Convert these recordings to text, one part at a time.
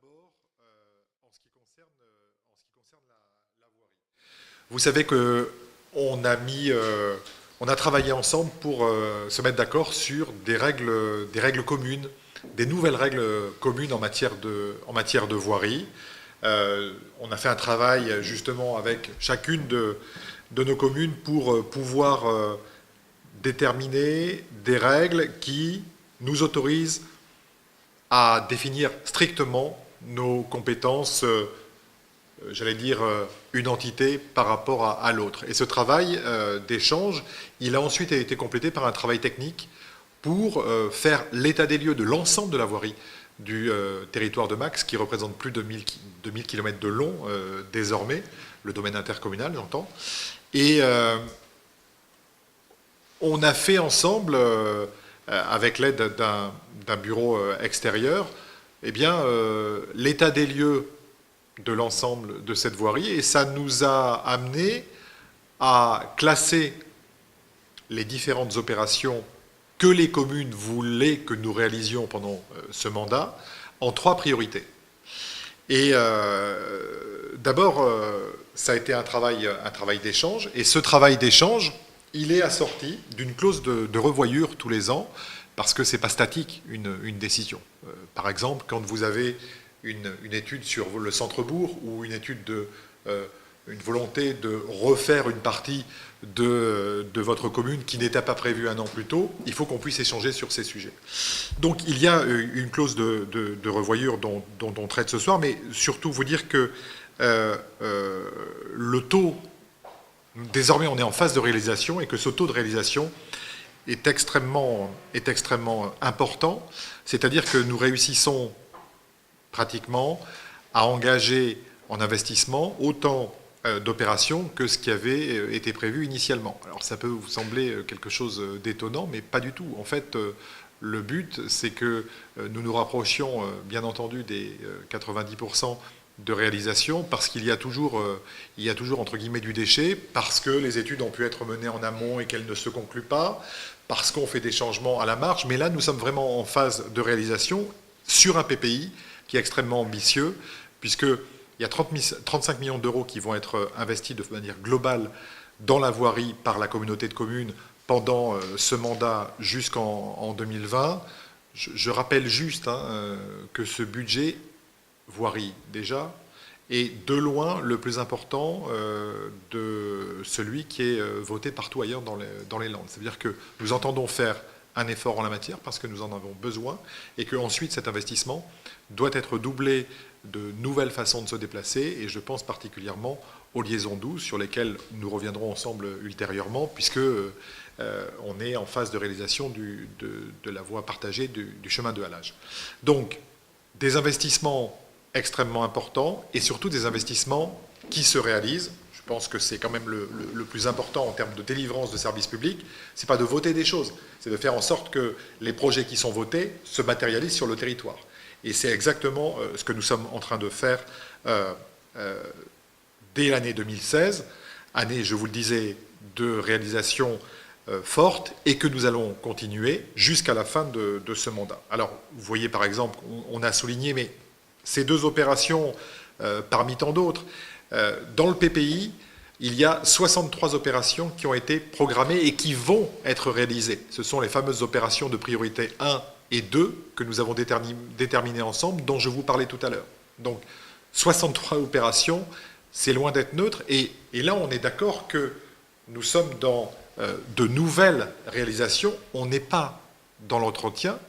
D'abord, en ce qui concerne la voirie. Vous savez que on a travaillé ensemble pour se mettre d'accord sur des règles communes, des nouvelles règles communes en matière de voirie. On a fait un travail justement avec chacune de nos communes pour pouvoir déterminer des règles qui nous autorisent à définir strictement nos compétences, j'allais dire, une entité par rapport à l'autre. Et ce travail d'échange, il a ensuite été complété par un travail technique pour faire l'état des lieux de l'ensemble de la voirie du territoire de Max, qui représente plus de 1000 km de long désormais, le domaine intercommunal, j'entends. Et on a fait ensemble, avec l'aide d'un bureau extérieur, eh bien, l'état des lieux de l'ensemble de cette voirie, et ça nous a amené à classer les différentes opérations que les communes voulaient que nous réalisions pendant ce mandat en 3 priorités. Et d'abord, ça a été un travail d'échange, et ce travail d'échange, il est assorti d'une clause de revoyure tous les ans, parce que ce n'est pas statique, une décision. Par exemple, quand vous avez une étude sur le centre-bourg, ou une étude une volonté de refaire une partie de votre commune qui n'était pas prévue un an plus tôt, il faut qu'on puisse échanger sur ces sujets. Donc il y a une clause de revoyure dont on traite ce soir, mais surtout vous dire que le taux, désormais on est en phase de réalisation, et que ce taux de réalisation est extrêmement important, c'est-à-dire que nous réussissons pratiquement à engager en investissement autant d'opérations que ce qui avait été prévu initialement. Alors ça peut vous sembler quelque chose d'étonnant, mais pas du tout. En fait, le but, c'est que nous nous rapprochions, bien entendu, des 90% de réalisation, parce qu'il y a toujours, entre guillemets, du déchet, parce que les études ont pu être menées en amont et qu'elles ne se concluent pas, parce qu'on fait des changements à la marge. Mais là, nous sommes vraiment en phase de réalisation sur un PPI qui est extrêmement ambitieux, puisqu'il y a 35 millions d'euros qui vont être investis de manière globale dans la voirie par la communauté de communes pendant ce mandat jusqu'en 2020. Je rappelle juste que ce budget voirie déjà est de loin le plus important de celui qui est voté partout ailleurs dans les Landes. C'est-à-dire que nous entendons faire un effort en la matière parce que nous en avons besoin, et qu'ensuite cet investissement doit être doublé de nouvelles façons de se déplacer, et je pense particulièrement aux liaisons douces sur lesquelles nous reviendrons ensemble ultérieurement, puisque on est en phase de réalisation de la voie partagée du chemin de halage. Donc des investissements extrêmement importants, et surtout des investissements qui se réalisent. Je pense que c'est quand même le plus important en termes de délivrance de services publics. Ce n'est pas de voter des choses, c'est de faire en sorte que les projets qui sont votés se matérialisent sur le territoire. Et c'est exactement ce que nous sommes en train de faire dès l'année 2016, année, je vous le disais, de réalisation forte, et que nous allons continuer jusqu'à la fin de ce mandat. Alors, vous voyez par exemple, on a souligné, mais ces 2 opérations parmi tant d'autres, dans le PPI, il y a 63 opérations qui ont été programmées et qui vont être réalisées. Ce sont les fameuses opérations de priorité 1 et 2 que nous avons déterminées ensemble, dont je vous parlais tout à l'heure. Donc, 63 opérations, c'est loin d'être neutre. Et là, on est d'accord que nous sommes dans de nouvelles réalisations. On n'est pas dans l'entretien,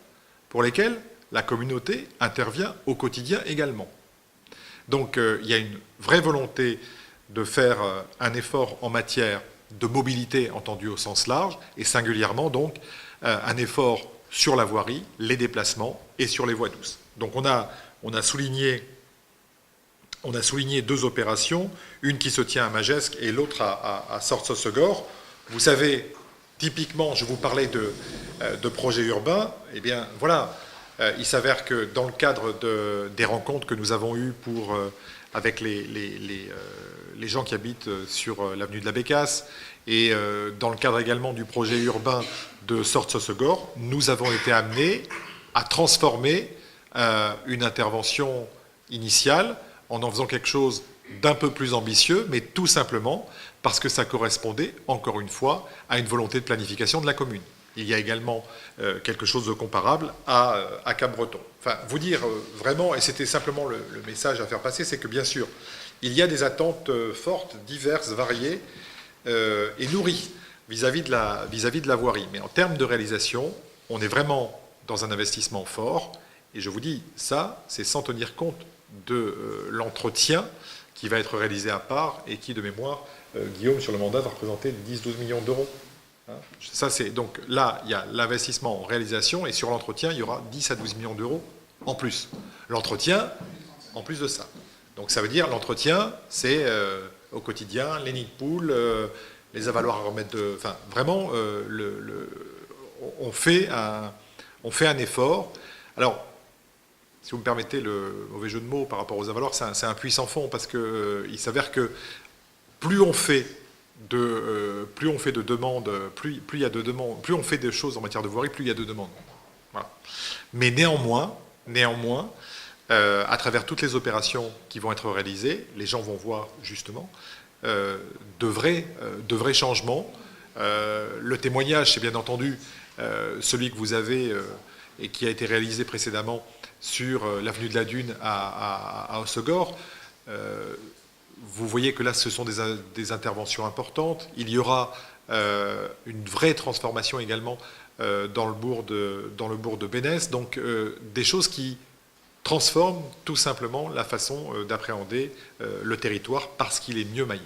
pour lesquelles la communauté intervient au quotidien également. Donc il y a une vraie volonté de faire un effort en matière de mobilité entendue au sens large, et singulièrement donc un effort sur la voirie, les déplacements et sur les voies douces. Donc on a souligné 2 opérations, une qui se tient à Magescq et l'autre à Sortsos-Segor. Vous savez, typiquement, je vous parlais de projets urbains, eh bien voilà. Il s'avère que dans le cadre des rencontres que nous avons eues avec les gens qui habitent sur l'avenue de la Bécasse, et dans le cadre également du projet urbain de Sortsos-Segor, nous avons été amenés à transformer une intervention initial en faisant quelque chose d'un peu plus ambitieux, mais tout simplement parce que ça correspondait, encore une fois, à une volonté de planification de la commune. Il y a également quelque chose de comparable à Cap-Breton. Enfin, vous dire vraiment, et c'était simplement le message à faire passer, c'est que bien sûr, il y a des attentes fortes, diverses, variées et nourries vis-à-vis de la voirie. Mais en termes de réalisation, on est vraiment dans un investissement fort. Et je vous dis, ça, c'est sans tenir compte de l'entretien qui va être réalisé à part et qui, de mémoire, Guillaume, sur le mandat, va représenter 10-12 millions d'euros. Hein, ça, donc là, il y a l'investissement en réalisation et sur l'entretien, il y aura 10 à 12 millions d'euros en plus. L'entretien, en plus de ça. Donc ça veut dire l'entretien, c'est au quotidien, les nids de poules, les avaloirs à remettre de... Enfin, vraiment, on fait un effort. Alors, si vous me permettez le mauvais jeu de mots par rapport aux avaloirs, c'est un puissant fond parce qu'il s'avère que plus on fait de demandes, plus il y a de demandes, plus on fait des choses en matière de voirie, plus il y a de demandes. Voilà. Mais néanmoins, à travers toutes les opérations qui vont être réalisées, les gens vont voir justement de vrais changements. Le témoignage, c'est bien entendu celui que vous avez et qui a été réalisé précédemment sur l'avenue de la Dune à Hossegor. Vous voyez que là, ce sont des interventions importantes. Il y aura une vraie transformation également dans le bourg de Bénesse. Donc, des choses qui transforment tout simplement la façon d'appréhender le territoire parce qu'il est mieux maillé.